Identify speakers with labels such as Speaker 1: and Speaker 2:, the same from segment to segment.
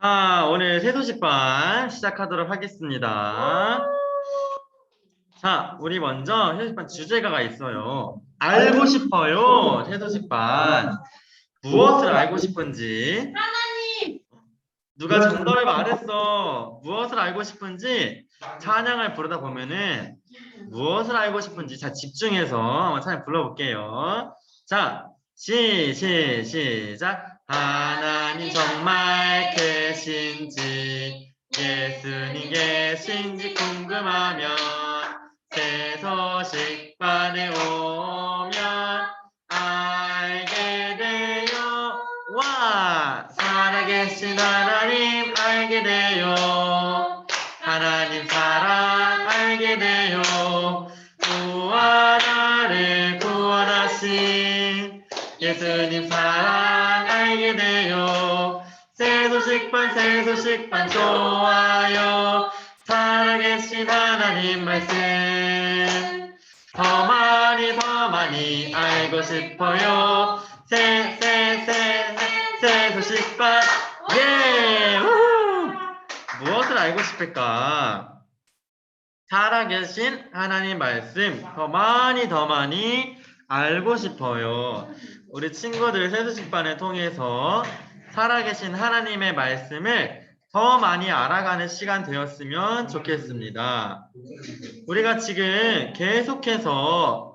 Speaker 1: 자, 오늘 세도식반 시작하도록 하겠습니다. 자, 우리 먼저 세도식반 주제가가 있어요. 알고 싶어요. 세도식반. 무엇을 알고 싶은지. 누가 정답을 말했어. 무엇을 알고 싶은지 찬양을 부르다 보면은 무엇을 알고 싶은지 잘 집중해서 한번 찬양 불러볼게요. 자, 시작. 하나님 정말 계신지 예수님 계신지 궁금하면 새 소식반에 오면 알게 돼요. 와! 살아계신 하나님 알게 돼요. 하나님 사랑 알게 돼요. 구원 나를 구원하신 예수님 사랑 알게 돼요. 새 소식반 좋아요. 살아계신 하나님 말씀 더 많이 알고 싶어요. 새 소식반 예! 우후! 무엇을 알고 싶을까? 살아계신 하나님 말씀 더 많이 알고 싶어요. 우리 친구들 세수식반을 통해서 살아계신 하나님의 말씀을 더 많이 알아가는 시간 되었으면 좋겠습니다. 우리가 지금 계속해서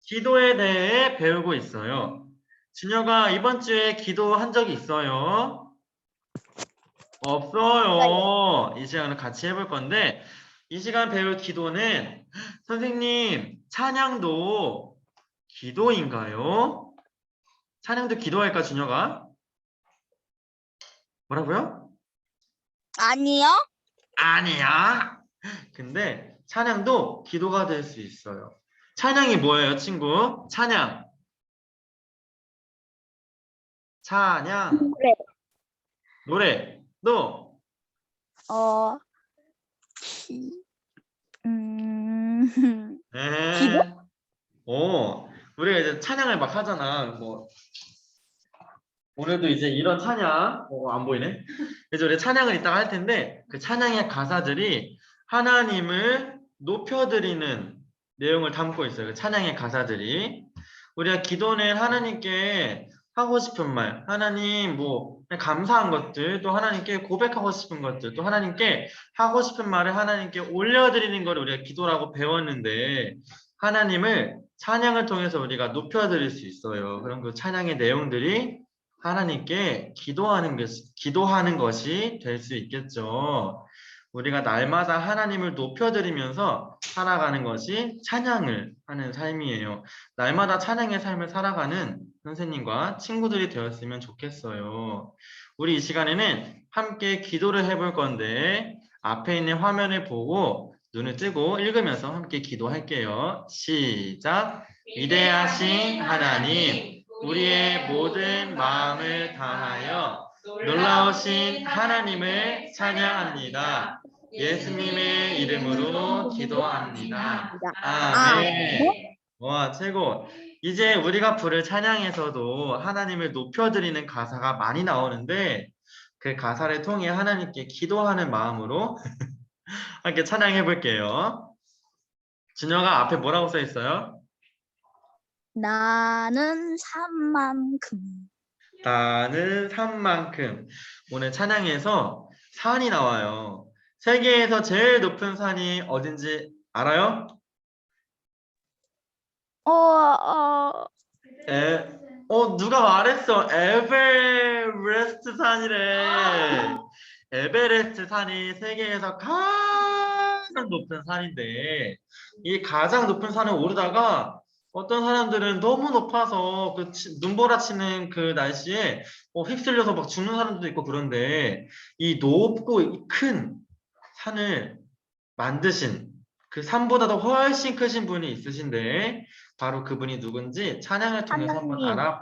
Speaker 1: 기도에 대해 배우고 있어요. 진혁아, 이번 주에 기도한 적이 있어요? 없어요. 이 시간을 같이 해볼 건데, 이 시간 배울 기도는 선생님, 찬양도 기도인가요? 찬양도 기도할까, 준혁아? 뭐라고요?
Speaker 2: 아니요.
Speaker 1: 아니야. 근데 찬양도 기도가 될 수 있어요. 찬양이 뭐예요, 친구? 찬양.
Speaker 2: 그래.
Speaker 1: 노래. 또.
Speaker 2: 어, 기도?
Speaker 1: 에. 우리가 이제 찬양을 막 하잖아. 뭐 오늘도 이제 이런 찬양, 안 보이네. 그래서 우리 찬양을 이따가 할 텐데 그 찬양의 가사들이 하나님을 높여드리는 내용을 담고 있어요. 그 찬양의 가사들이. 우리가 기도는 하나님께 하고 싶은 말, 하나님 뭐 그냥 감사한 것들, 또 하나님께 고백하고 싶은 것들, 또 하나님께 하고 싶은 말을 하나님께 올려드리는 걸 우리가 기도라고 배웠는데 하나님을 찬양을 통해서 우리가 높여드릴 수 있어요. 그런 그 찬양의 내용들이 하나님께 기도하는 것이 될 수 있겠죠. 우리가 날마다 하나님을 높여드리면서 살아가는 것이 찬양을 하는 삶이에요. 날마다 찬양의 삶을 살아가는 선생님과 친구들이 되었으면 좋겠어요. 우리 이 시간에는 함께 기도를 해볼 건데 앞에 있는 화면을 보고 눈을 뜨고 읽으면서 함께 기도할게요. 시작! 위대하신 하나님, 우리의 모든 마음을 다하여 놀라우신 하나님을 찬양합니다. 예수님의 이름으로 기도합니다. 아멘. 와, 최고. 이제 우리가 부를 찬양에서도 하나님을 높여드리는 가사가 많이 나오는데 그 가사를 통해 하나님께 기도하는 마음으로 함께 찬양해 볼게요. 준영아, 앞에 뭐라고 써 있어요?
Speaker 2: 나는 산만큼.
Speaker 1: 나는 산만큼. 오늘 찬양에서 산이 나와요. 세계에서 제일 높은 산이 어딘지 알아요? 누가 말했어? 에베레스트 산이래. 에베레스트 산이 세계에서 가장 높은 산인데, 이 가장 높은 산을 오르다가 어떤 사람들은 너무 높아서 그 눈보라치는 그 날씨에 휩쓸려서 막 죽는 사람들도 있고 그런데 이 높고 이 큰 산을 만드신 그 산보다도 훨씬 크신 분이 있으신데 바로 그분이 누군지 찬양을 통해서 한번
Speaker 2: 하나님.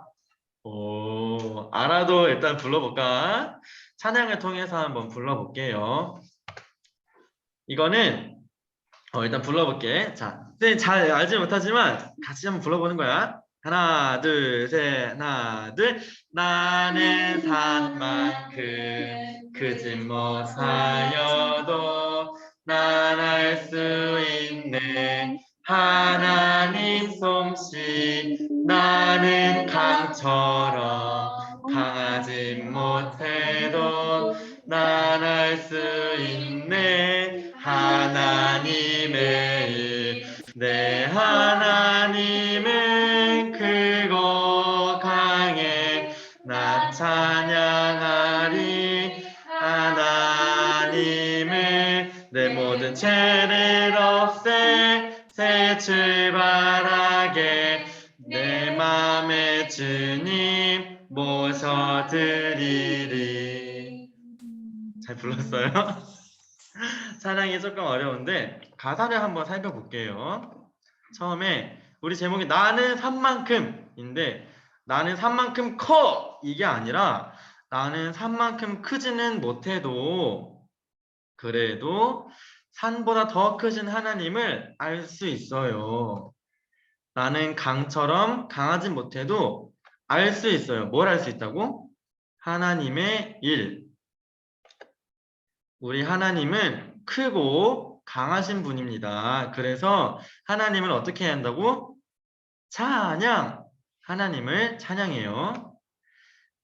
Speaker 1: 알아도 일단 불러볼까? 찬양을 통해서 한번 불러볼게요. 이거는 일단 불러볼게. 자, 네, 잘 알지 못하지만 같이 한번 불러보는 거야. 하나, 둘, 셋, 하나, 둘. 나는 산만큼 크지 못하여도 난 알 수 있네. 하나님 솜씨. 나는 강처럼 강하지 못해도 난 알 수 있네. 하나님의 일. 내 하나님은 크고 강해. 나 찬양하리. 하나님을 내 모든 죄를 없애 새 출발하게 내 맘에 주님 모셔드리리. 잘 불렀어요? 찬양이 조금 어려운데 가사를 한번 살펴볼게요. 처음에 우리 제목이 나는 산만큼인데 나는 산만큼 커 이게 아니라 나는 산만큼 크지는 못해도 그래도 산보다 더 크신 하나님을 알 수 있어요. 나는 강처럼 강하진 못해도 알 수 있어요. 뭘 알 수 있다고? 하나님의 일. 우리 하나님은 크고 강하신 분입니다. 그래서 하나님을 어떻게 해야 한다고? 찬양! 하나님을 찬양해요.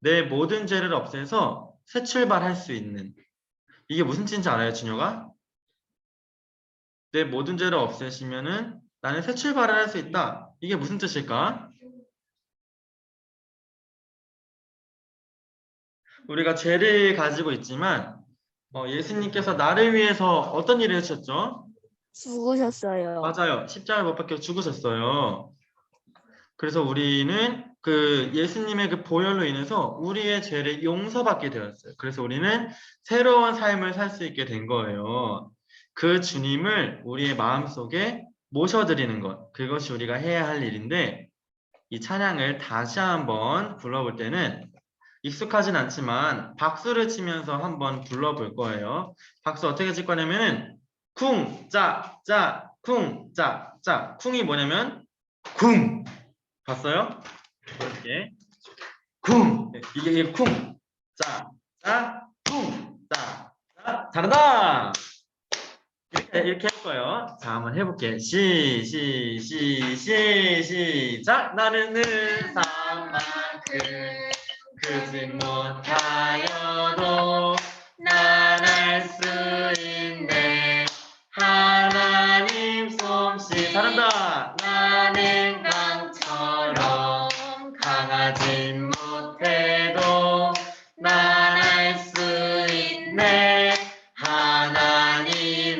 Speaker 1: 내 모든 죄를 없애서 새 출발할 수 있는. 이게 무슨 뜻인지 알아요, 준혁아? 내 모든 죄를 없애시면은 나는 새 출발을 할 수 있다. 이게 무슨 뜻일까? 우리가 죄를 가지고 있지만 예수님께서 나를 위해서 어떤 일을 하셨죠?
Speaker 2: 죽으셨어요.
Speaker 1: 맞아요. 십자가에 못 박혀 죽으셨어요. 그래서 우리는 그 예수님의 그 보혈로 인해서 우리의 죄를 용서받게 되었어요. 그래서 우리는 새로운 삶을 살 수 있게 된 거예요. 그 주님을 우리의 마음속에 모셔드리는 것. 그것이 우리가 해야 할 일인데 이 찬양을 다시 한번 불러볼 때는 익숙하진 않지만 박수를 치면서 한번 불러볼 거예요. 박수 어떻게 칠 거냐면은 쿵, 짜, 짜, 쿵, 짜, 짜. 쿵이 뭐냐면 쿵. 봤어요? 이렇게 쿵. 이게 쿵. 짜, 짜, 쿵, 짜, 짜. 잘한다. 이렇게 할 거예요. 자, 한번 해볼게. 시작. 나는 늘 산만큼 크지 못하여도 난 알 수 있네. 하나님 솜씨. 잘한다. 나는 강처럼 강하지 못해도 난 알 수 있네. 하나님의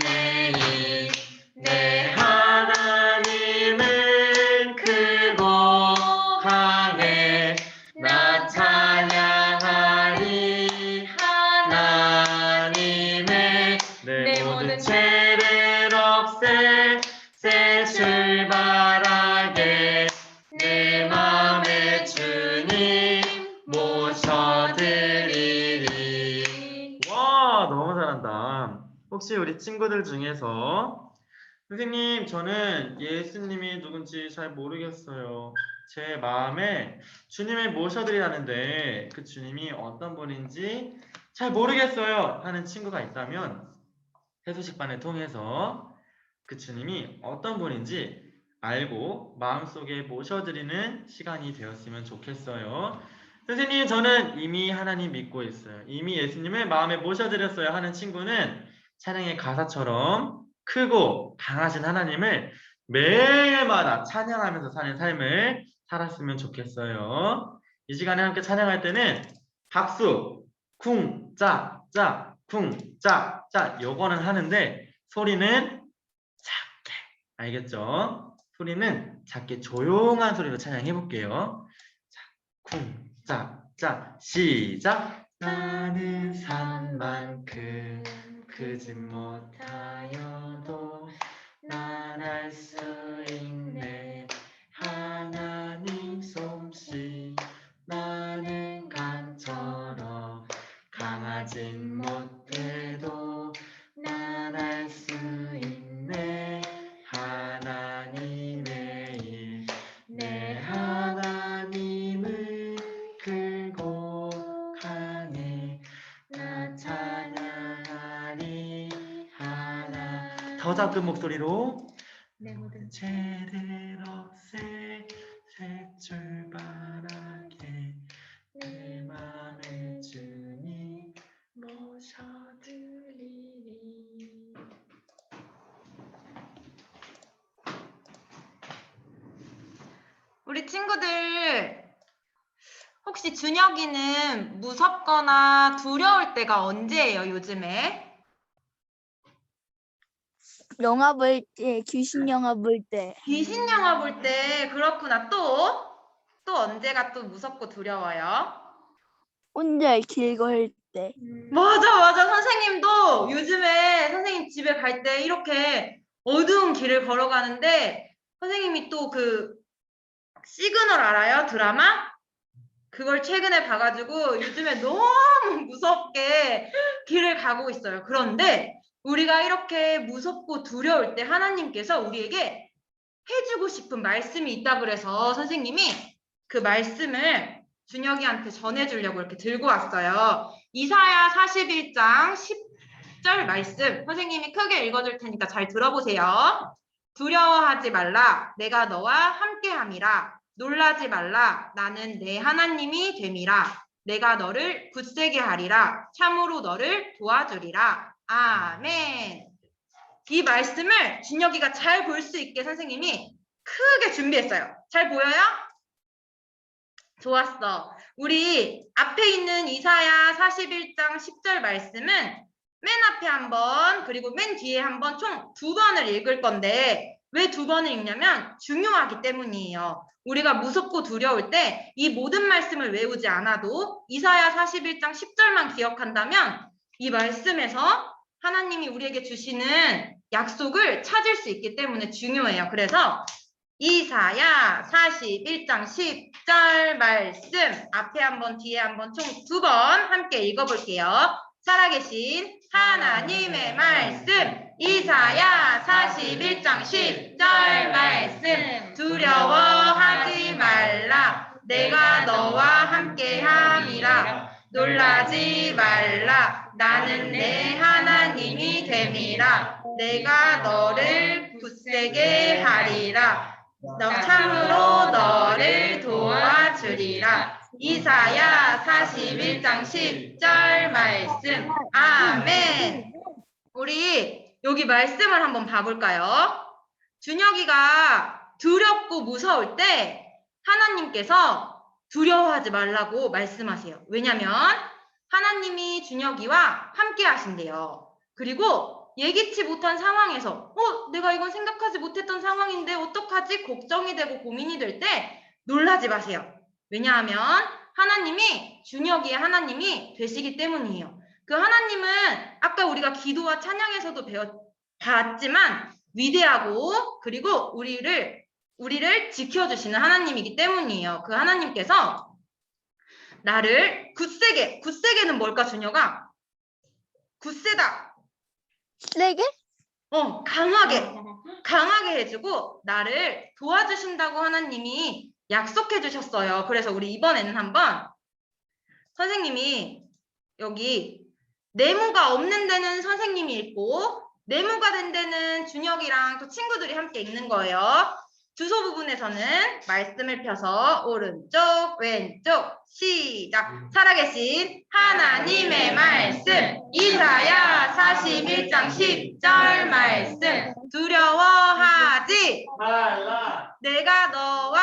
Speaker 1: 일. 내 하나님은 크고 강해. 나 찬양하리. 하나님의 내 모든 죄를 없애 새 출발하게 내 맘에 주님 모셔드리리. 와, 너무 잘한다. 혹시 우리 친구들 중에서 선생님, 저는 예수님이 누군지 잘 모르겠어요. 제 마음에 주님을 모셔드리라는데 그 주님이 어떤 분인지 잘 모르겠어요 하는 친구가 있다면 해수식반을 통해서 그 주님이 어떤 분인지 알고 마음속에 모셔드리는 시간이 되었으면 좋겠어요. 선생님, 저는 이미 하나님 믿고 있어요. 이미 예수님을 마음에 모셔드렸어요 하는 친구는 찬양의 가사처럼 크고 강하신 하나님을 매일마다 찬양하면서 사는 삶을 살았으면 좋겠어요. 이 시간에 함께 찬양할 때는 박수, 쿵, 짜, 짜, 쿵, 짜, 짜 요거는 하는데 소리는 작게. 알겠죠? 소리는 작게 조용한 소리로 찬양해 볼게요. 자, 쿵, 짜, 짜. 시작. 나는 산만큼 크지 못하여도 난 알 수 있네. 하나님 솜씨. 나는 강처럼 강하진 못해도 난 알 수 있네. 하나님의 일. 내 하나님 더 작은 목소리로
Speaker 3: 내 모든
Speaker 1: 죄를 없애 새 출발하게 내 맘을 주님
Speaker 3: 모셔드리리. 우리 친구들 혹시 준혁이는 무섭거나 두려울 때가 언제예요, 요즘에?
Speaker 2: 영화 볼 때, 귀신 영화 볼 때.
Speaker 3: 귀신 영화 볼 때 그렇구나. 또 언제가 또 무섭고 두려워요?
Speaker 2: 혼자 길 걸 때.
Speaker 3: 맞아. 선생님도 요즘에 선생님 집에 갈 때 이렇게 어두운 길을 걸어가는데 선생님이 또 그 시그널 알아요? 드라마? 그걸 최근에 봐가지고 요즘에 너무 무섭게 길을 가고 있어요. 그런데 우리가 이렇게 무섭고 두려울 때 하나님께서 우리에게 해주고 싶은 말씀이 있다 그래서 선생님이 그 말씀을 준혁이한테 전해주려고 이렇게 들고 왔어요. 이사야 41장 10절 말씀 선생님이 크게 읽어줄 테니까 잘 들어보세요. 두려워하지 말라 내가 너와 함께함이라 놀라지 말라 나는 내 하나님이 됨이라 내가 너를 굳세게 하리라 참으로 너를 도와주리라. 아멘. 이 말씀을 준혁이가 잘 볼 수 있게 선생님이 크게 준비했어요. 잘 보여요? 좋았어. 우리 앞에 있는 이사야 41장 10절 말씀은 맨 앞에 한 번, 그리고 맨 뒤에 한 번, 총 2번을 읽을 건데 왜 2번을 읽냐면 중요하기 때문이에요. 우리가 무섭고 두려울 때 이 모든 말씀을 외우지 않아도 이사야 41장 10절만 기억한다면 이 말씀에서 하나님이 우리에게 주시는 약속을 찾을 수 있기 때문에 중요해요. 그래서 이사야 41장 10절 말씀 앞에 한 번 뒤에 한 번 총 2번 함께 읽어볼게요. 살아계신 하나님의 말씀 이사야 41장 10절 말씀 두려워하지 말라 내가 너와 함께함이라 놀라지 말라 나는 내 하나님이 됨이라 내가 너를 굳세게 하리라 참으로 너를 도와주리라. 이사야 41장 10절 말씀. 아멘. 우리 여기 말씀을 한번 봐볼까요? 준혁이가 두렵고 무서울 때 하나님께서 두려워하지 말라고 말씀하세요. 왜냐면 하나님이 준혁이와 함께 하신대요. 그리고 예기치 못한 상황에서 내가 이건 생각하지 못했던 상황인데 어떡하지? 걱정이 되고 고민이 될 때 놀라지 마세요. 왜냐하면 하나님이 준혁이의 하나님이 되시기 때문이에요. 그 하나님은 아까 우리가 기도와 찬양에서도 봤지만 위대하고 그리고 우리를 지켜주시는 하나님이기 때문이에요. 그 하나님께서 나를 굳세게는 뭘까 준혁아? 굳세다.
Speaker 2: 세게?
Speaker 3: 강하게 해주고 나를 도와주신다고 하나님이 약속해 주셨어요. 그래서 우리 이번에는 한번 선생님이 여기 네모가 없는 데는 선생님이 읽고 네모가 된 데는 준혁이랑 또 친구들이 함께 읽는 거예요. 주소 부분에서는 말씀을 펴서 오른쪽 왼쪽 시작. 살아계신 하나님의 말씀 이사야 41장 10절 말씀 두려워하지
Speaker 1: 말라
Speaker 3: 내가 너와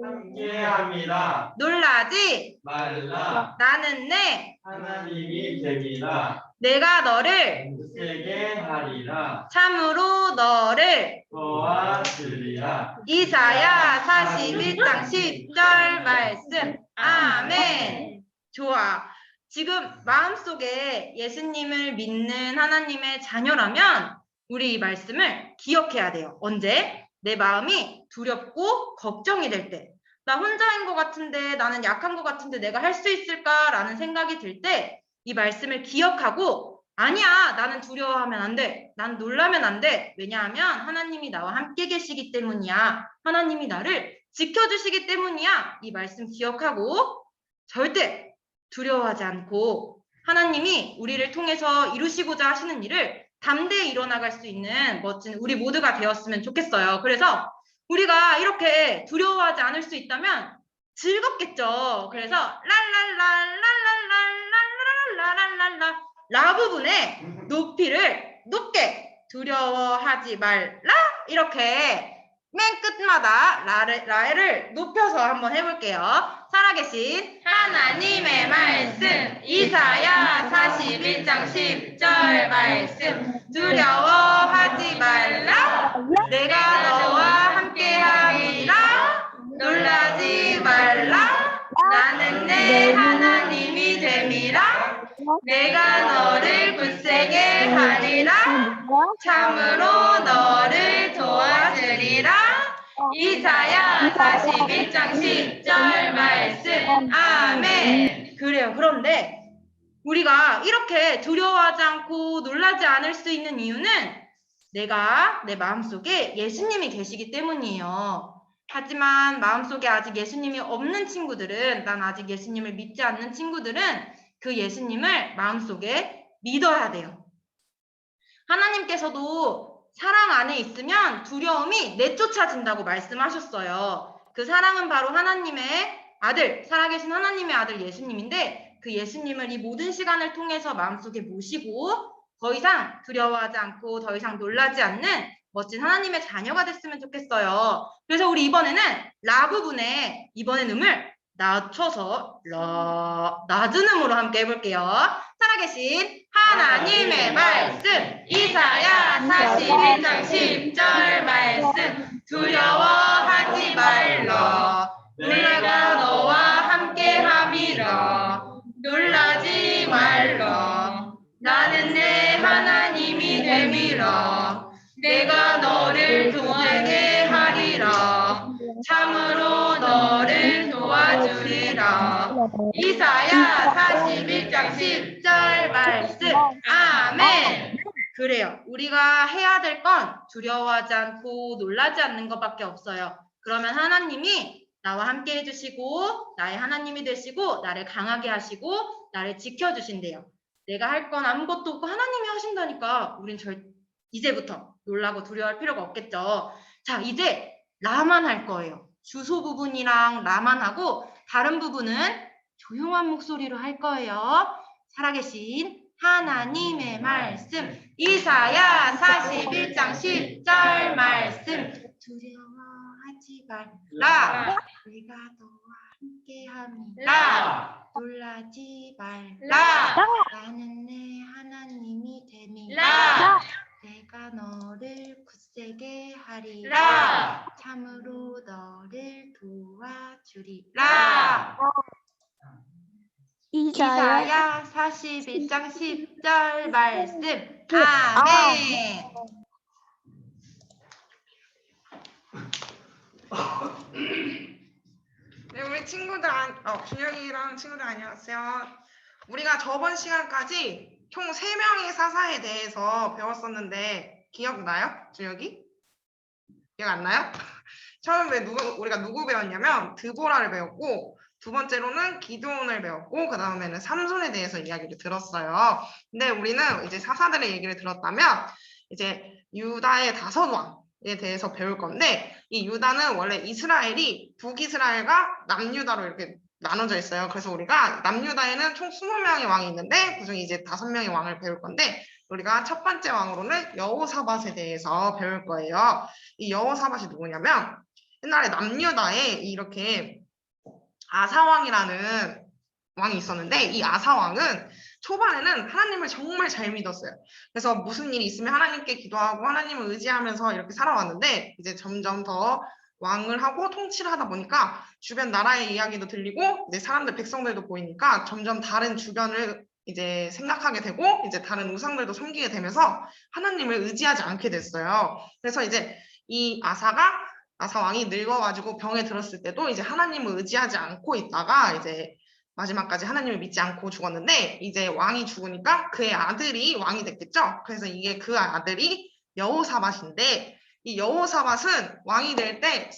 Speaker 1: 함께함이라
Speaker 3: 놀라지
Speaker 1: 말라
Speaker 3: 나는 내
Speaker 1: 하나님이 됨이라
Speaker 3: 내가 너를
Speaker 1: 굳세게 하리라
Speaker 3: 참으로 너를
Speaker 1: 도와주리라.
Speaker 3: 이사야 41장 10절 말씀. 아멘. 좋아. 지금 마음속에 예수님을 믿는 하나님의 자녀라면 우리 이 말씀을 기억해야 돼요. 언제? 내 마음이 두렵고 걱정이 될 때. 나 혼자인 것 같은데 나는 약한 것 같은데 내가 할 수 있을까라는 생각이 들 때 이 말씀을 기억하고 아니야 나는 두려워하면 안 돼. 난 놀라면 안 돼. 왜냐하면 하나님이 나와 함께 계시기 때문이야. 하나님이 나를 지켜주시기 때문이야. 이 말씀 기억하고 절대 두려워하지 않고 하나님이 우리를 통해서 이루시고자 하시는 일을 담대히 일어나갈 수 있는 멋진 우리 모두가 되었으면 좋겠어요. 그래서 우리가 이렇게 두려워하지 않을 수 있다면 즐겁겠죠. 그래서 랄랄랄랄랄랄랄랄랄랄랄라 라 부분에 높이를 높게 두려워하지 말라 이렇게 맨 끝마다 라를 높여서 한번 해볼게요. 살아계신 하나님의 말씀 이사야 41장 10절 말씀 두려워하지 말라 내가 너와 함께함이라 놀라지 말라 나는 내 하나님이 됨이라 내가 너를 굳세게 하리라 참으로 너를 도와주리라 이사야 41장 10절 말씀 아멘. 그래요. 그런데 우리가 이렇게 두려워하지 않고 놀라지 않을 수 있는 이유는 내가 내 마음속에 예수님이 계시기 때문이에요. 하지만 마음속에 아직 예수님이 없는 친구들은 난 아직 예수님을 믿지 않는 친구들은 그 예수님을 마음속에 믿어야 돼요. 하나님께서도 사랑 안에 있으면 두려움이 내쫓아진다고 말씀하셨어요. 그 사랑은 바로 하나님의 아들, 살아계신 하나님의 아들 예수님인데 그 예수님을 이 모든 시간을 통해서 마음속에 모시고 더 이상 두려워하지 않고 더 이상 놀라지 않는 멋진 하나님의 자녀가 됐으면 좋겠어요. 그래서 우리 이번에는 라 부분에 이번엔 음을 낮춰서 낮은 음으로 함께 해볼게요. 살아계신 하나님의 말씀 이사야 41장 10절 말씀 두려워하지 말라 내가 너와 함께함이라 놀라지 말라 나는 내 하나님이 됨이라 내가 너를 굳세게 하리라 참으로 너를 도와주리라 이사야 41장 10절 말씀 아멘. 그래요. 우리가 해야 될 건 두려워하지 않고 놀라지 않는 것밖에 없어요. 그러면 하나님이 나와 함께 해주시고 나의 하나님이 되시고 나를 강하게 하시고 나를 지켜주신대요. 내가 할 건 아무것도 없고 하나님이 하신다니까 우린 이제부터 놀라고 두려워할 필요가 없겠죠. 자, 이제 라만 할 거예요. 주소 부분이랑 라만 하고 다른 부분은 조용한 목소리로 할 거예요. 살아계신 하나님의 말씀 이사야 41장 10절 말씀 두려워하지 말라 내가 너와 함께함이라 놀라지 말라 나는 내 하나님이 됨이라 내가 너를 굳세게 하리라 참으로 너를 도와주리라 이사야 41장 10절 말씀 아멘.
Speaker 4: 네, 우리 친구들, 준혁이랑 친구들 안녕하세요. 우리가 저번 시간까지 총 3명의 사사에 대해서 배웠었는데 기억나요? 준혁이? 기억 안 나요? 처음에 우리가 누구 배웠냐면 드보라를 배웠고 두 번째로는 기드온을 배웠고 그 다음에는 삼손에 대해서 이야기를 들었어요. 근데 우리는 이제 사사들의 얘기를 들었다면 이제 유다의 5왕에 대해서 배울 건데 이 유다는 원래 이스라엘이 북이스라엘과 남유다로 이렇게 나눠져 있어요. 그래서 우리가 남유다에는 총 20명의 왕이 있는데 그중에 이제 5명의 왕을 배울 건데 우리가 첫 번째 왕으로는 여호사밧에 대해서 배울 거예요. 이 여호사밧이 누구냐면 옛날에 남유다에 이렇게 아사왕이라는 왕이 있었는데 이 아사왕은 초반에는 하나님을 정말 잘 믿었어요. 그래서 무슨 일이 있으면 하나님께 기도하고 하나님을 의지하면서 이렇게 살아왔는데 이제 점점 더 왕을 하고 통치를 하다 보니까 주변 나라의 이야기도 들리고 이제 사람들 백성들도 보이니까 점점 다른 주변을 이제 생각하게 되고 이제 다른 우상들도 섬기게 되면서 하나님을 의지하지 않게 됐어요. 그래서 이제 이 아사왕이 늙어가지고 병에 들었을 때도 이제 하나님을 의지하지 않고 있다가 이제 마지막까지 하나님을 믿지 않고 죽었는데 이제 왕이 죽으니까 그의 아들이 왕이 됐겠죠. 그래서 이게 그 아들이 여호사밧인데 이 여호사밧은 왕이 될 때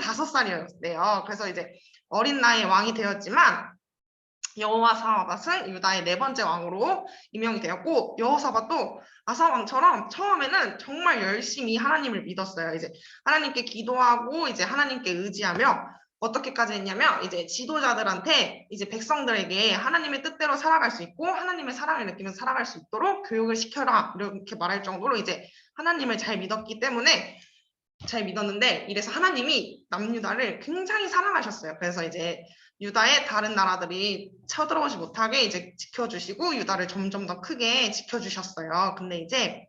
Speaker 4: 35살이었대요. 그래서 이제 어린 나이에 왕이 되었지만 여호사밧은 유다의 4번째 왕으로 임명이 되었고, 여호사밧도 아사 왕처럼 처음에는 정말 열심히 하나님을 믿었어요. 이제 하나님께 기도하고 이제 하나님께 의지하며 어떻게까지 했냐면 이제 지도자들한테 이제 백성들에게 하나님의 뜻대로 살아갈 수 있고 하나님의 사랑을 느끼면서 살아갈 수 있도록 교육을 시켜라 이렇게 말할 정도로 이제 하나님을 잘 믿었기 때문에 잘 믿었는데, 이래서 하나님이 남유다를 굉장히 사랑하셨어요. 그래서 이제 유다의 다른 나라들이 쳐들어오지 못하게 이제 지켜주시고 유다를 점점 더 크게 지켜주셨어요. 근데 이제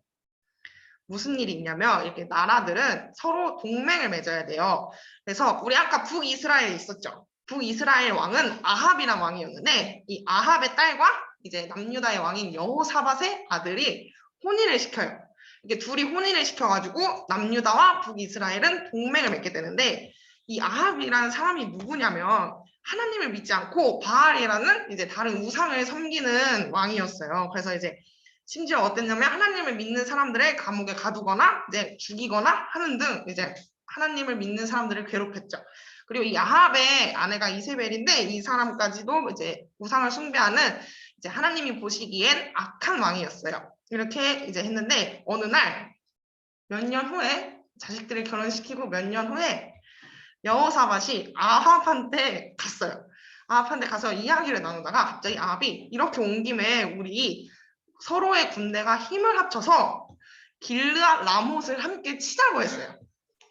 Speaker 4: 무슨 일이 있냐면 이렇게 나라들은 서로 동맹을 맺어야 돼요. 그래서 우리 아까 북이스라엘에 있었죠. 북이스라엘 왕은 아합이란 왕이었는데 이 아합의 딸과 이제 남유다의 왕인 여호사밧의 아들이 혼인을 시켜요. 이게 둘이 혼인을 시켜가지고 남유다와 북이스라엘은 동맹을 맺게 되는데, 이 아합이라는 사람이 누구냐면 하나님을 믿지 않고 바알이라는 이제 다른 우상을 섬기는 왕이었어요. 그래서 이제 심지어 어땠냐면 하나님을 믿는 사람들을 감옥에 가두거나 이제 죽이거나 하는 등 이제 하나님을 믿는 사람들을 괴롭혔죠. 그리고 이 아합의 아내가 이세벨인데 이 사람까지도 이제 우상을 숭배하는 이제 하나님이 보시기엔 악한 왕이었어요. 이렇게 이제 했는데 어느 날 몇 년 후에 자식들을 결혼시키고 몇 년 후에 여호사밧이 아합한테 갔어요. 아합한테 가서 이야기를 나누다가 갑자기 아합이 이렇게 온 김에 우리 서로의 군대가 힘을 합쳐서 길르앗 라못을 함께 치자고 했어요.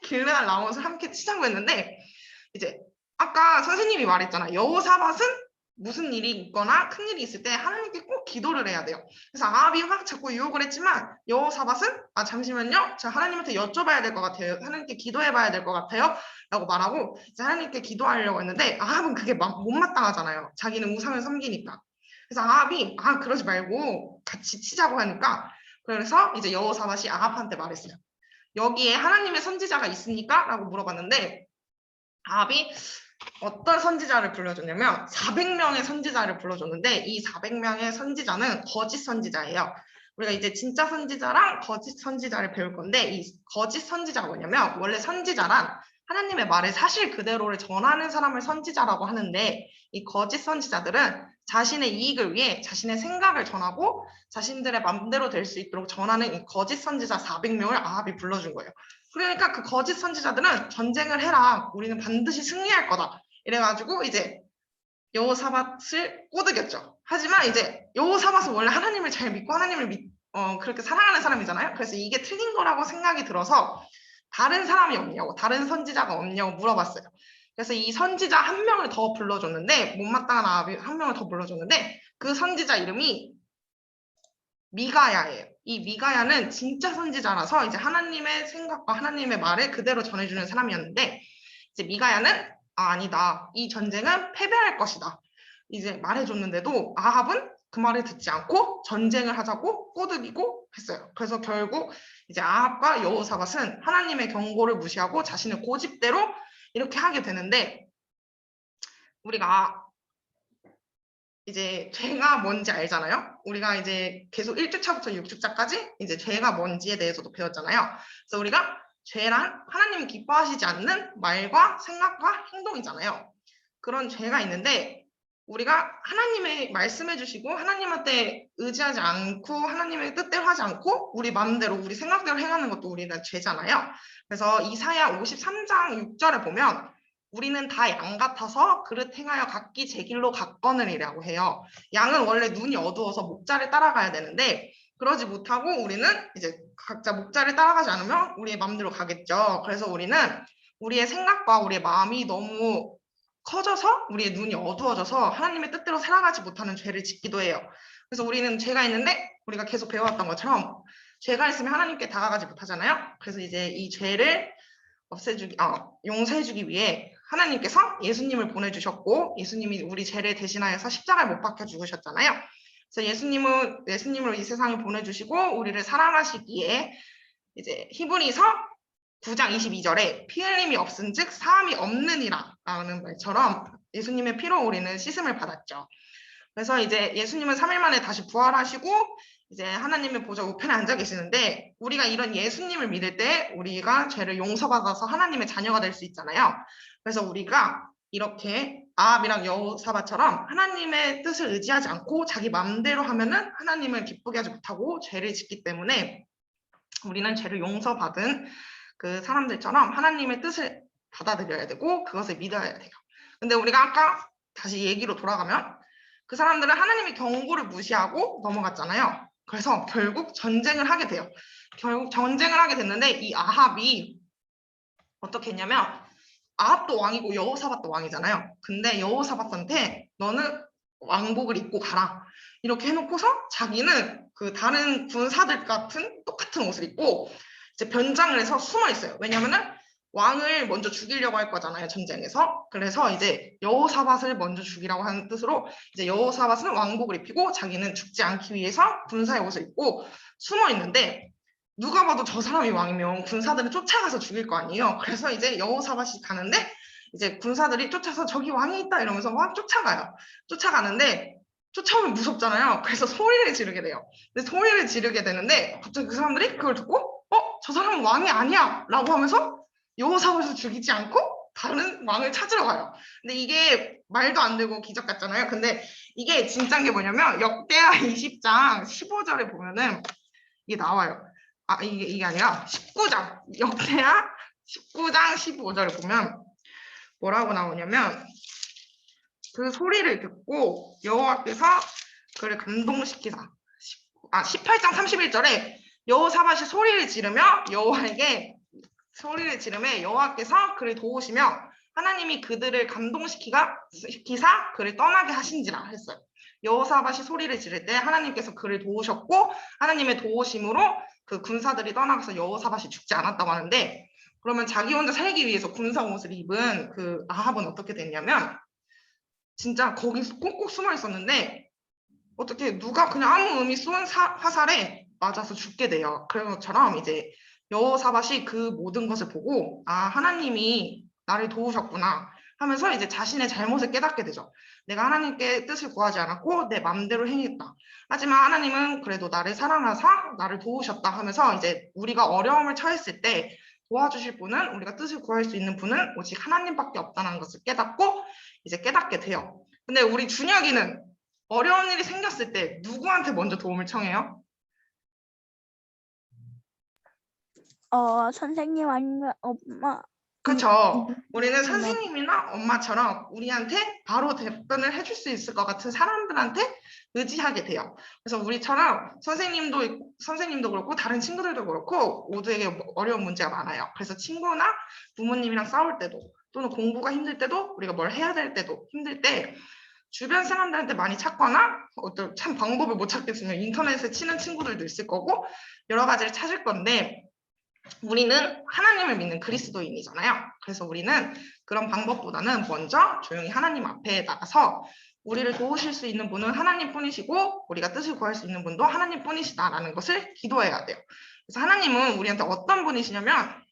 Speaker 4: 길르앗 라못을 함께 치자고 했는데 이제 아까 선생님이 말했잖아. 여호사밧은 무슨 일이 있거나 큰 일이 있을 때 하나님께 꼭 기도를 해야 돼요. 그래서 아합이 막 자꾸 유혹을 했지만 여호사밧은 잠시만요. 제가 하나님한테 여쭤봐야 될 것 같아요. 하나님께 기도해봐야 될 것 같아요. 라고 말하고 이제 하나님께 기도하려고 했는데 아합은 그게 못마땅하잖아요. 자기는 우상을 섬기니까. 그래서 아합이 그러지 말고 같이 치자고 하니까 그래서 이제 여호사밧이 아합한테 말했어요. 여기에 하나님의 선지자가 있습니까? 라고 물어봤는데 아합이 어떤 선지자를 불러줬냐면 400명의 선지자를 불러줬는데 이 400명의 선지자는 거짓 선지자예요. 우리가 이제 진짜 선지자랑 거짓 선지자를 배울 건데 이 거짓 선지자가 뭐냐면 원래 선지자란 하나님의 말을 사실 그대로를 전하는 사람을 선지자라고 하는데 이 거짓 선지자들은 자신의 이익을 위해 자신의 생각을 전하고 자신들의 맘대로 될 수 있도록 전하는 이 거짓 선지자 400명을 아합이 불러준 거예요. 그러니까 그 거짓 선지자들은 전쟁을 해라. 우리는 반드시 승리할 거다. 이래가지고 이제 여호사밧을 꼬드겼죠. 하지만 이제 여호사밧은 원래 하나님을 잘 믿고 하나님을 그렇게 사랑하는 사람이잖아요. 그래서 이게 틀린 거라고 생각이 들어서 다른 사람이 없냐고, 다른 선지자가 없냐고 물어봤어요. 그래서 이 선지자 한 명을 더 불러줬는데 못마땅한 아합이 한 명을 더 불러줬는데 그 선지자 이름이 미가야예요. 이 미가야는 진짜 선지자라서 이제 하나님의 생각과 하나님의 말을 그대로 전해주는 사람이었는데 이제 미가야는 아니다. 이 전쟁은 패배할 것이다. 이제 말해줬는데도 아합은 그 말을 듣지 않고 전쟁을 하자고 꼬드기고 했어요. 그래서 결국 이제 아합과 여호사밧은 하나님의 경고를 무시하고 자신의 고집대로 이렇게 하게 되는데 우리가 이제 죄가 뭔지 알잖아요. 우리가 이제 계속 1주차부터 6주차까지 이제 죄가 뭔지에 대해서도 배웠잖아요. 그래서 우리가 죄란 하나님이 기뻐하시지 않는 말과 생각과 행동이잖아요. 그런 죄가 있는데 우리가 하나님의 말씀해 주시고 하나님한테 의지하지 않고 하나님의 뜻대로 하지 않고 우리 마음대로 우리 생각대로 행하는 것도 우리는 죄잖아요. 그래서 이사야 53장 6절에 보면 우리는 다 양 같아서 그릇 행하여 각기 제 길로 갔거느니라고 해요. 양은 원래 눈이 어두워서 목자를 따라가야 되는데 그러지 못하고 우리는 이제 각자 목자를 따라가지 않으면 우리의 마음대로 가겠죠. 그래서 우리는 우리의 생각과 우리의 마음이 너무 커져서 우리의 눈이 어두워져서 하나님의 뜻대로 살아가지 못하는 죄를 짓기도 해요. 그래서 우리는 죄가 있는데 우리가 계속 배워왔던 것처럼 죄가 있으면 하나님께 다가가지 못하잖아요. 그래서 이제 이 죄를 용서해주기 위해 하나님께서 예수님을 보내주셨고 예수님이 우리 죄를 대신하여서 십자가에 못 박혀 죽으셨잖아요. 그래서 예수님을 이 세상에 보내주시고 우리를 사랑하시기에 이제 히브리서 9장 22절에 피 흘림이 없은즉 사함이 없느니라 라는 말처럼 예수님의 피로 우리는 씻음을 받았죠. 그래서 이제 예수님은 3일 만에 다시 부활하시고 이제 하나님의 보좌 우편에 앉아 계시는데 우리가 이런 예수님을 믿을 때 우리가 죄를 용서받아서 하나님의 자녀가 될 수 있잖아요. 그래서 우리가 이렇게 아합이랑 여호사밧처럼 하나님의 뜻을 의지하지 않고 자기 마음대로 하면은 하나님을 기쁘게 하지 못하고 죄를 짓기 때문에 우리는 죄를 용서받은 그 사람들처럼 하나님의 뜻을 받아들여야 되고 그것을 믿어야 돼요. 근데 우리가 아까 다시 얘기로 돌아가면 그 사람들은 하나님의 경고를 무시하고 넘어갔잖아요. 그래서 결국 전쟁을 하게 돼요. 결국 전쟁을 하게 됐는데 이 아합이 어떻게 했냐면 아합도 왕이고 여호사밧도 왕이잖아요. 근데 여호사밧한테 너는 왕복을 입고 가라. 이렇게 해놓고서 자기는 그 다른 군사들 같은 똑같은 옷을 입고 이제 변장을 해서 숨어 있어요. 왜냐면은 왕을 먼저 죽이려고 할 거잖아요, 전쟁에서. 그래서 이제 여호사밧을 먼저 죽이라고 하는 뜻으로 이제 여호사밧은 왕복을 입히고 자기는 죽지 않기 위해서 군사의 옷을 입고 숨어 있는데 누가 봐도 저 사람이 왕이면 군사들은 쫓아가서 죽일 거 아니에요. 그래서 이제 여호사밧이 가는데 이제 군사들이 쫓아서 저기 왕이 있다 이러면서 막 쫓아가요. 쫓아가는데 쫓아오면 무섭잖아요. 그래서 소리를 지르게 돼요. 근데 소리를 지르게 되는데 갑자기 그 사람들이 그걸 듣고 저 사람은 왕이 아니야 라고 하면서 여호사밧을 죽이지 않고 다른 왕을 찾으러 가요. 근데 이게 말도 안 되고 기적 같잖아요. 근데 이게 진짜인 게 뭐냐면 역대하 20장 15절에 보면은 이게 나와요. 이게 아니라 19장 역대하 19장 15절을 보면 뭐라고 나오냐면 그 소리를 듣고 여호와께서 그를 감동시키사 18장 31절에 여호사밧이 소리를 지르며 여호와께서 그를 도우시며 하나님이 그들을 감동시키사 그를 떠나게 하신지라 했어요. 여호사밧이 소리를 지를 때 하나님께서 그를 도우셨고 하나님의 도우심으로 그 군사들이 떠나가서 여호사밧이 죽지 않았다고 하는데 그러면 자기 혼자 살기 위해서 군사 옷을 입은 그 아합은 어떻게 됐냐면 진짜 거기 꼭꼭 숨어 있었는데 어떻게 누가 그냥 아무 의미 쏜 화살에 맞아서 죽게 돼요. 그런 것처럼 이제 여호사밧이 그 모든 것을 보고 하나님이 나를 도우셨구나 하면서 이제 자신의 잘못을 깨닫게 되죠. 내가 하나님께 뜻을 구하지 않았고 내 마음대로 행했다. 하지만 하나님은 그래도 나를 사랑하사 나를 도우셨다 하면서 이제 우리가 어려움을 처했을 때 도와주실 분은 우리가 뜻을 구할 수 있는 분은 오직 하나님밖에 없다는 것을 깨닫고 이제 깨닫게 돼요. 근데 우리 준혁이는 어려운 일이 생겼을 때 누구한테 먼저 도움을 청해요?
Speaker 2: 선생님 아니면 엄마.
Speaker 4: 그렇죠. 우리는 선생님이나 엄마처럼 우리한테 바로 답변을 해줄 수 있을 것 같은 사람들한테 의지하게 돼요. 그래서 우리처럼 선생님도 그렇고 다른 친구들도 그렇고 모두에게 어려운 문제가 많아요. 그래서 친구나 부모님이랑 싸울 때도 또는 공부가 힘들 때도 우리가 뭘 해야 될 때도 힘들 때 주변 사람들한테 많이 찾거나 어떤 참 방법을 못 찾겠으면 인터넷에 치는 친구들도 있을 거고 여러 가지를 찾을 건데 우리는 하나님을 믿는 그리스도인이잖아요. 그래서 우리는 그런 방법보다는 먼저 조용히 하나님 앞에 나가서 우리를 도우실 수 있는 분은 하나님뿐이시고 우리가 뜻을 구할 수 있는 분도 하나님뿐이시다라는 것을 기도해야 돼요. 그래서 하나님은 우리한테 어떤 분이시냐면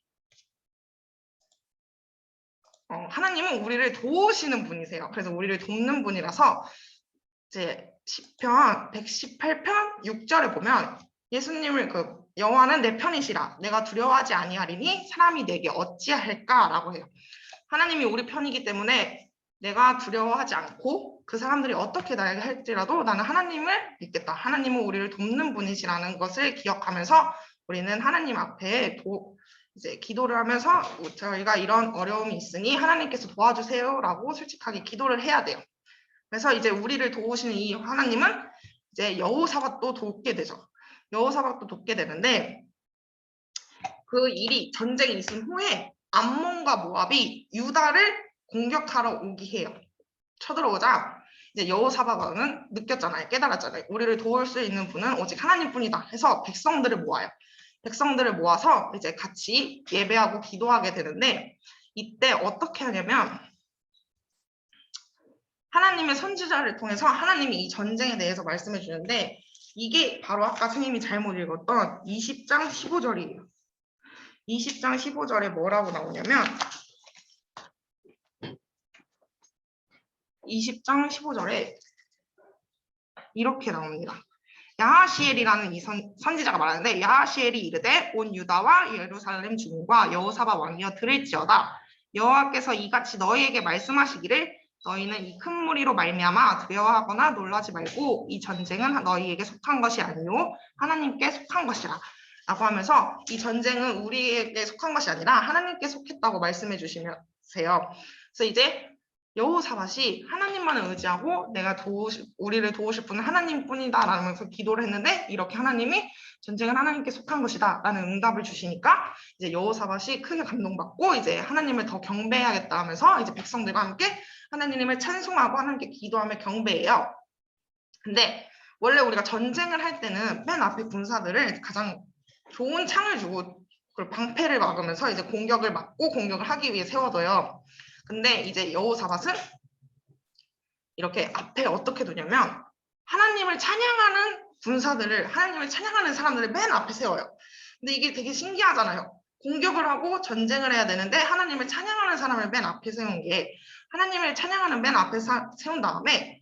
Speaker 4: 하나님은 우리를 도우시는 분이세요. 그래서 우리를 돕는 분이라서 이제 시편 118편 6절에 보면 예수님을 여호와는 내 편이시라 내가 두려워하지 아니하리니 사람이 내게 어찌할까라고 해요. 하나님이 우리 편이기 때문에 내가 두려워하지 않고 그 사람들이 어떻게 나에게 할지라도 나는 하나님을 믿겠다. 하나님은 우리를 돕는 분이시라는 것을 기억하면서 우리는 하나님 앞에 이제 기도를 하면서 저희가 이런 어려움이 있으니 하나님께서 도와주세요라고 솔직하게 기도를 해야 돼요. 그래서 이제 우리를 도우시는 이 하나님은 이제 여호사밧도 돕게 되죠. 여호사밧도 돕게 되는데 그 일이 전쟁이 있은 후에 암몬과 모압이 유다를 공격하러 오기 해요. 쳐들어오자 이제 여호사밧 왕은 느꼈잖아요. 깨달았잖아요. 우리를 도울 수 있는 분은 오직 하나님뿐이다 해서 백성들을 모아요. 백성들을 모아서 이제 같이 예배하고 기도하게 되는데 이때 어떻게 하냐면 하나님의 선지자를 통해서 하나님이 이 전쟁에 대해서 말씀해 주는데 이게 바로 아까 선생님이 잘못 읽었던 20장 15절이에요. 20장 15절에 뭐라고 나오냐면 20장 15절에 이렇게 나옵니다. 야하시엘이라는 이 선지자가 말하는데 야하시엘이 이르되 온 유다와 예루살렘 주민과 여호사밧 왕이여 들을지어다. 여호와께서 이같이 너희에게 말씀하시기를 너희는 이 큰 무리로 말미암아 두려워하거나 놀라지 말고 이 전쟁은 너희에게 속한 것이 아니요 하나님께 속한 것이라 라고 하면서 이 전쟁은 우리에게 속한 것이 아니라 하나님께 속했다고 말씀해 주시세요. 그래서 이제 여호사밧이 하나님만을 의지하고 우리를 도우실 분은 하나님뿐이다 라면서 기도를 했는데 이렇게 하나님이 전쟁은 하나님께 속한 것이다 라는 응답을 주시니까 이제 여호사밧이 크게 감동받고 이제 하나님을 더 경배해야겠다 하면서 이제 백성들과 함께 하나님을 찬송하고 하나님께 기도하며 경배해요. 근데 원래 우리가 전쟁을 할 때는 맨 앞에 군사들을 가장 좋은 창을 주고 그걸 방패를 막으면서 이제 공격을 막고 공격을 하기 위해 세워둬요. 근데 이제 여호사밧은 이렇게 앞에 어떻게 두냐면 하나님을 찬양하는 군사들을 하나님을 찬양하는 사람들을 맨 앞에 세워요. 근데 이게 되게 신기하잖아요. 공격을 하고 전쟁을 해야 되는데 하나님을 찬양하는 사람을 맨 앞에 세운 게 하나님을 찬양하는 맨 앞에 세운 다음에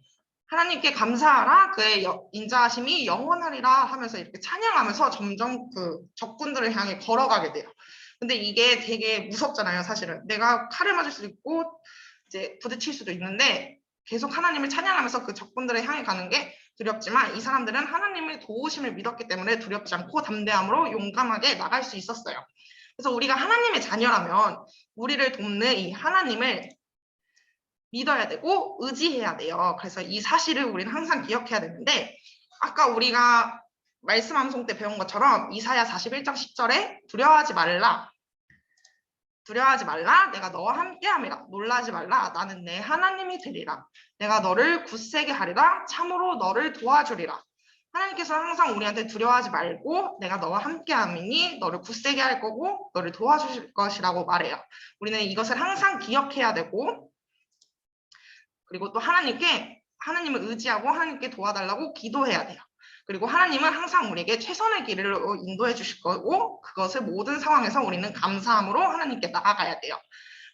Speaker 4: 하나님께 감사하라 그의 인자하심이 영원하리라 하면서 이렇게 찬양하면서 점점 그 적군들을 향해 걸어가게 돼요. 근데 이게 되게 무섭잖아요, 사실은. 내가 칼을 맞을 수도 있고 이제 부딪힐 수도 있는데 계속 하나님을 찬양하면서 그 적군들을 향해 가는 게 두렵지만 이 사람들은 하나님의 도우심을 믿었기 때문에 두렵지 않고 담대함으로 용감하게 나갈 수 있었어요. 그래서 우리가 하나님의 자녀라면 우리를 돕는 이 하나님을 믿어야 되고 의지해야 돼요. 그래서 이 사실을 우리는 항상 기억해야 되는데 아까 우리가 말씀 암송 때 배운 것처럼 이사야 41장 10절에 두려워하지 말라 내가 너와 함께함이라 놀라지 말라 나는 내 하나님이 되리라 내가 너를 굳세게 하리라 참으로 너를 도와주리라. 하나님께서는 항상 우리한테 두려워하지 말고 내가 너와 함께함이니 너를 굳세게 할 거고 너를 도와주실 것이라고 말해요. 우리는 이것을 항상 기억해야 되고 그리고 또 하나님을 의지하고 하나님께 도와달라고 기도해야 돼요. 그리고 하나님은 항상 우리에게 최선의 길을 인도해 주실 거고 그것을 모든 상황에서 우리는 감사함으로 하나님께 나아가야 돼요.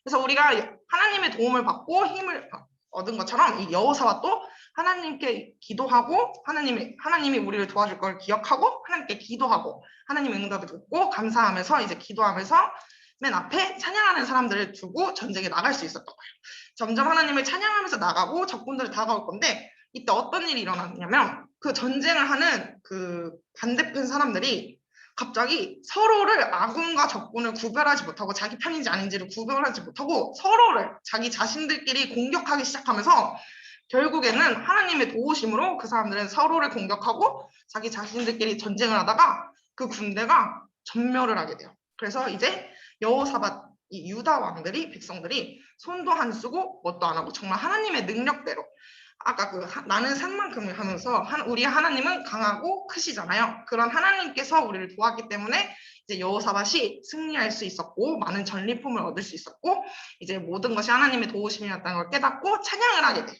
Speaker 4: 그래서 우리가 하나님의 도움을 받고 힘을 얻은 것처럼 이 여호사밧도 하나님께 기도하고 하나님이 우리를 도와줄 걸 기억하고 하나님께 기도하고 하나님의 응답을 듣고 감사하면서 이제 기도하면서 맨 앞에 찬양하는 사람들을 두고 전쟁에 나갈 수 있었던 거예요. 점점 하나님을 찬양하면서 나가고 적군들이 다가올 건데 이때 어떤 일이 일어났냐면 그 전쟁을 하는 그 반대편 사람들이 갑자기 서로를 아군과 적군을 구별하지 못하고 자기 편인지 아닌지를 구별하지 못하고 서로를 자기 자신들끼리 공격하기 시작하면서 결국에는 하나님의 도우심으로 그 사람들은 서로를 공격하고 자기 자신들끼리 전쟁을 하다가 그 군대가 전멸을 하게 돼요. 그래서 이제 여호사밧 이 유다 왕들이 백성들이 손도 안 쓰고 뭣도 안 하고 정말 하나님의 능력대로 아까 그 나는 산만큼을 하면서 우리 하나님은 강하고 크시잖아요. 그런 하나님께서 우리를 도왔기 때문에 이제 여호사밧이 승리할 수 있었고 많은 전리품을 얻을 수 있었고 이제 모든 것이 하나님의 도우심이었다는 걸 깨닫고 찬양을 하게 돼요.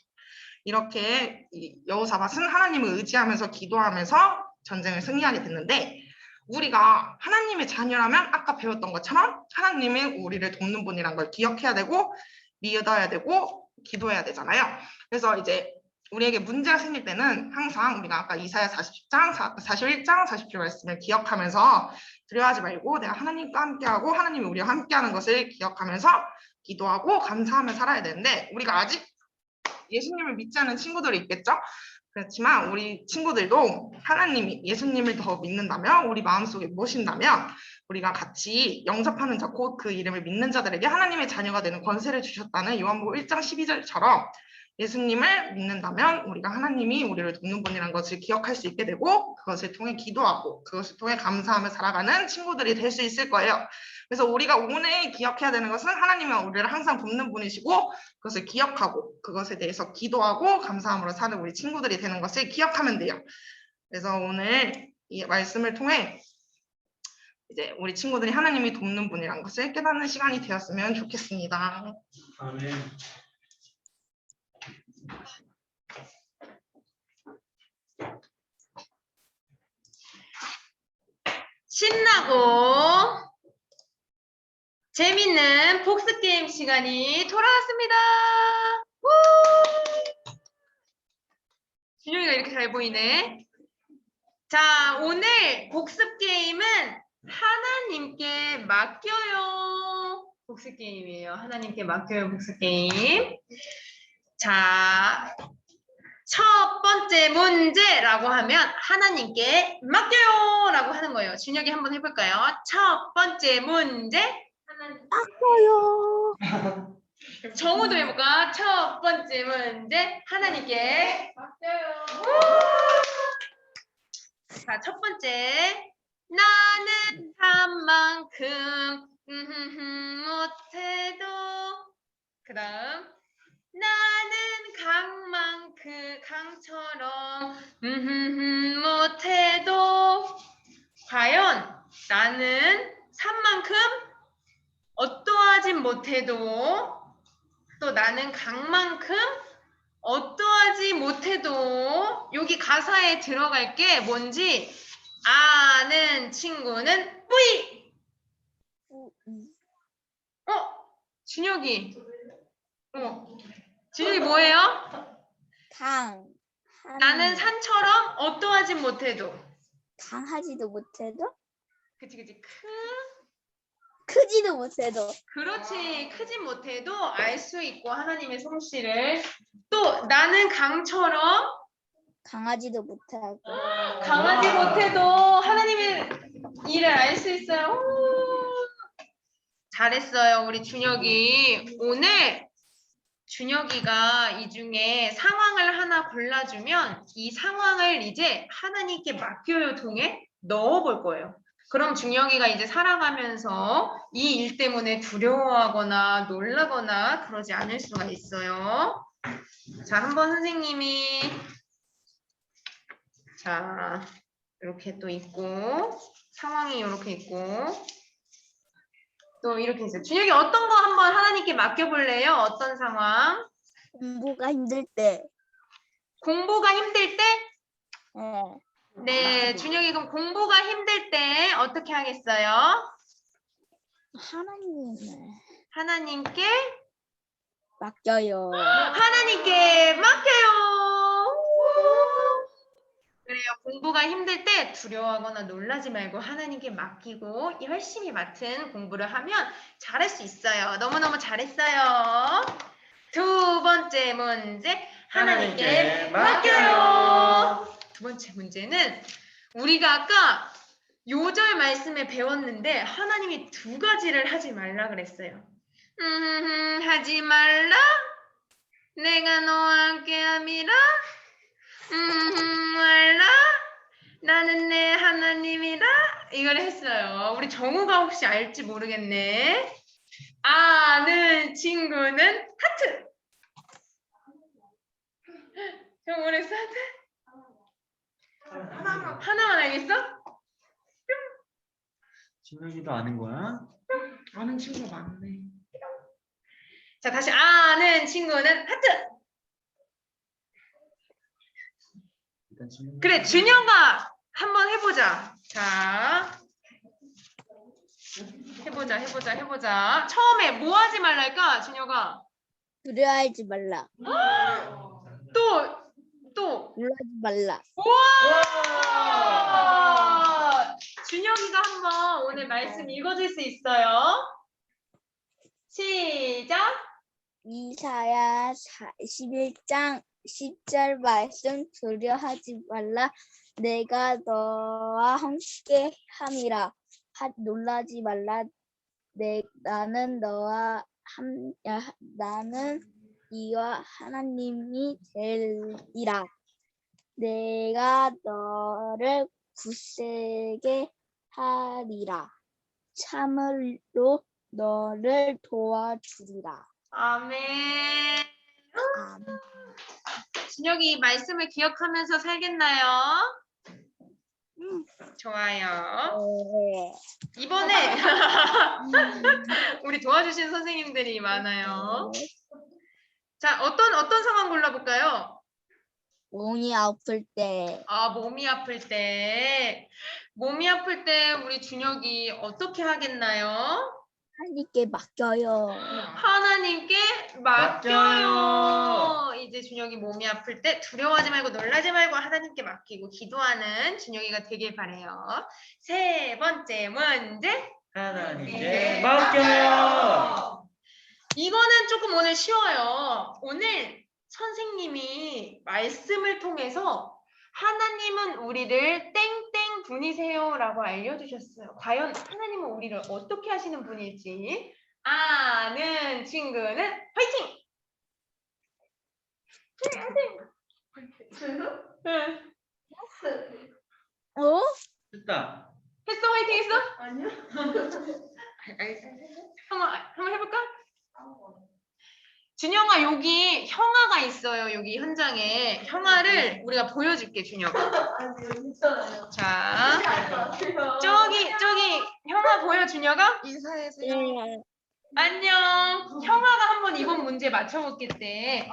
Speaker 4: 이렇게 여호사밧은 하나님을 의지하면서 기도하면서 전쟁을 승리하게 됐는데 우리가 하나님의 자녀라면 아까 배웠던 것처럼 하나님이 우리를 돕는 분이란 걸 기억해야 되고 믿어야 되고 기도해야 되잖아요. 그래서 이제 우리에게 문제가 생길 때는 항상 우리가 아까 이사야 41장 40절 말씀을 기억하면서 두려워하지 말고 내가 하나님과 함께하고 하나님이 우리와 함께하는 것을 기억하면서 기도하고 감사하며 살아야 되는데 우리가 아직 예수님을 믿지 않는 친구들이 있겠죠? 그렇지만 우리 친구들도 하나님이 예수님을 더 믿는다면 우리 마음속에 모신다면 우리가 같이 영접하는 자 곧 그 이름을 믿는 자들에게 하나님의 자녀가 되는 권세를 주셨다는 요한복음 1장 12절처럼 예수님을 믿는다면 우리가 하나님이 우리를 돕는 분이라는 것을 기억할 수 있게 되고 그것을 통해 기도하고 그것을 통해 감사하며 살아가는 친구들이 될 수 있을 거예요. 그래서 우리가 오늘 기억해야 되는 것은 하나님은 우리를 항상 돕는 분이시고 그것을 기억하고 그것에 대해서 기도하고 감사함으로 사는 우리 친구들이 되는 것을 기억하면 돼요. 그래서 오늘 이 말씀을 통해 이제 우리 친구들이 하나님이 돕는 분이라는 것을 깨닫는 시간이 되었으면 좋겠습니다.
Speaker 1: 아멘.
Speaker 3: 신나고 재밌는 복습 게임 시간이 돌아왔습니다. 우! 준영이가 이렇게 잘 보이네. 자, 오늘 복습 게임은 하나님께 맡겨요. 복습 게임이에요. 하나님께 맡겨요. 복습 게임. 자, 첫 번째 문제라고 하면 하나님께 맡겨요 라고 하는 거예요. 준혁이 한번 해볼까요? 첫 번째 문제.
Speaker 2: 아까요.
Speaker 3: 정우도 해볼까? 첫 번째 문제. 하나님께 맡겨요. 자, 첫 번째. 나는 한 만큼 못해도 그 다음 나는 강처럼 못해도 과연 나는 산만큼 어떠하진 못해도 또 나는 강만큼 어떠하지 못해도 여기 가사에 들어갈 게 뭔지 아는 친구는 뿌이! 준혁이 준혁이 뭐예요?
Speaker 2: 강.
Speaker 3: 나는 산처럼 어떠하진 못해도
Speaker 2: 강하지도 못해도
Speaker 3: 그치
Speaker 2: 크지도 못해도
Speaker 3: 그렇지 크진 못해도 알 수 있고 하나님의 솜씨를 또 나는 강처럼
Speaker 2: 강하지도 못하고
Speaker 3: 강하지 못해도 하나님의 일을 알 수 있어요. 오. 잘했어요 우리 준혁이. 오늘 준혁이가 이 중에 상황을 하나 골라주면 이 상황을 이제 하나님께 맡겨요 통에 넣어볼 거예요. 그럼 준혁이가 이제 살아가면서 이 일 때문에 두려워하거나 놀라거나 그러지 않을 수가 있어요. 자, 한번 선생님이 자 이렇게 또 있고 상황이 이렇게 있고 또 이렇게 있어요. 준혁이 어떤 거 한번 하나님께 맡겨볼래요? 어떤 상황?
Speaker 2: 공부가 힘들 때.
Speaker 3: 공부가 힘들 때?
Speaker 2: 네.
Speaker 3: 네, 준혁이 그럼 공부가 힘들 때 어떻게 하겠어요? 하나님께
Speaker 2: 맡겨요.
Speaker 3: 하나님께 맡겨요. 그래요. 공부가 힘들 때 두려워하거나 놀라지 말고 하나님께 맡기고 열심히 맡은 공부를 하면 잘할 수 있어요. 너무너무 잘했어요. 두 번째 문제 하나님께 맡겨요. 두 번째 문제는 우리가 아까 요절 말씀에 배웠는데 하나님이 두 가지를 하지 말라 그랬어요. 하지 말라. 내가 너와 함께함이라. 말라. 나는 내 하나님이라. 이걸 했어요. 우리 정우가 혹시 알지 모르겠네. 아는 친구는 하트. 정우 오랬어 하트? 하나만 알겠어?
Speaker 1: 준혁이도 아는 거야?
Speaker 4: 아는 친구가 많네.
Speaker 3: 자, 다시 아는 친구는 하트.
Speaker 1: 일단 준혁이.
Speaker 3: 그래, 준혁아 한번 해보자. 자, 해보자. 처음에 뭐 하지 말랄까, 준혁아?
Speaker 2: 두려워하지 말라.
Speaker 3: 또.
Speaker 2: 놀라지 말라.
Speaker 3: 우와! 준혁이가 한번 오늘 말씀 읽어줄 수 있어요? 시작.
Speaker 2: 이사야 41장 10절 말씀 두려워하지 말라. 내가 너와 함께 함이라. 놀라지 말라. 나는 네와 하나님이 되리라. 내가 너를 굳세게 하리라. 참으로 너를 도와주리라.
Speaker 3: 아멘. 준혁이 말씀을 기억하면서 살겠나요? 좋아요.
Speaker 2: 네.
Speaker 3: 이번에 우리 도와주신 선생님들이 많아요. 자, 어떤 상황 골라볼까요?
Speaker 2: 몸이 아플 때.
Speaker 3: 아, 몸이 아플 때 우리 준혁이 어떻게 하겠나요?
Speaker 2: 하나님께 맡겨요.
Speaker 3: 하나님께 맡겨요. 이제 준혁이 몸이 아플 때 두려워하지 말고 놀라지 말고 하나님께 맡기고 기도하는 준혁이가 되길 바래요. 세 번째 문제.
Speaker 1: 하나님께 맡겨요.
Speaker 3: 이거는 조금 오늘 쉬워요. 오늘 선생님이 말씀을 통해서 하나님은 우리를 땡땡 분이세요라고 알려주셨어요. 과연 하나님은 우리를 어떻게 하시는 분일지 아는 친구는 화이팅! 네.
Speaker 2: 어?
Speaker 1: 됐다.
Speaker 3: 했어? 화이팅 했어?
Speaker 4: 아니요.
Speaker 3: 한번 해볼까? 준영아, 여기 형아가 있어요. 여기 현장에 형아를 우리가 보여줄게. 준영아. 자, 저기 형아 보여. 준영아?
Speaker 4: 인사해주세요.
Speaker 2: 네.
Speaker 3: 안녕. 형아가 한번 이번 문제 맞춰보겠대.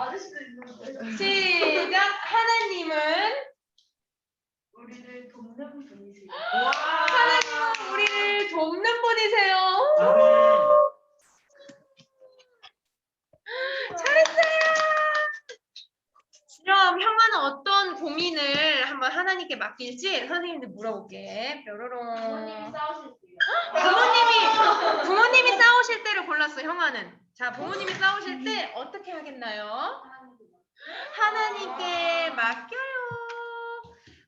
Speaker 3: 시작. 하나님은
Speaker 5: 우리를 돕는 분이세요.
Speaker 3: 하나님은 우리를 돕는 분이세요.
Speaker 1: 아멘.
Speaker 3: 잘했어요. 그럼 형아는 어떤 고민을 한번 하나님께 맡길지 선생님들 물어볼게. 뾰로롱.
Speaker 5: 싸우실 때요.
Speaker 3: 부모님이 싸우실 때를 골랐어. 형아는. 자, 부모님이 싸우실 때 어떻게 하겠나요? 하나님께 맡겨요.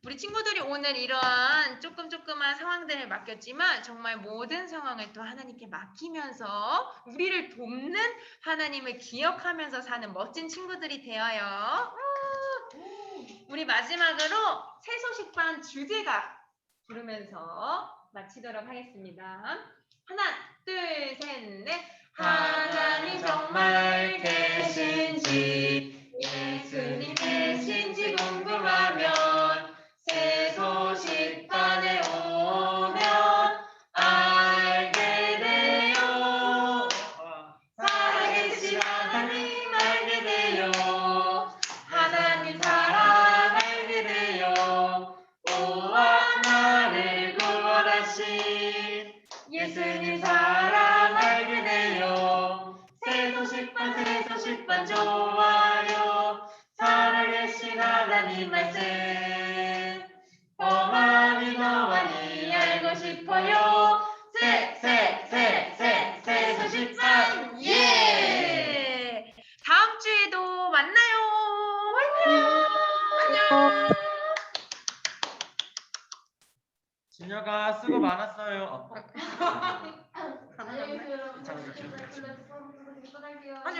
Speaker 3: 우리 친구들이 오늘 이러한 조그만 상황들을 맡겼지만 정말 모든 상황을 또 하나님께 맡기면서 우리를 돕는 하나님을 기억하면서 사는 멋진 친구들이 되어요. 우리 마지막으로 새소식반 주제가 부르면서 마치도록 하겠습니다. 하나, 둘, 셋, 넷. 하나님 정말 계신지 예수님 계신지 궁금하면 새소식반에 오면 알게 돼요. 살아계신 하나님 알게 돼요. 하나님 사랑 알게 돼요. 오와 나를 구원하신 예수님 사랑 알게 돼요. 새소식반 좋아요. 살아계신 하나님 말씀 더 많이 알고 싶어요. 새소식반 예! 다음 주에도 만나요. 안녕.
Speaker 1: 준혁아 수고 많았어요.
Speaker 5: 안녕히 계세요.
Speaker 1: 잠깐만.
Speaker 5: 끝날게요.
Speaker 4: 아니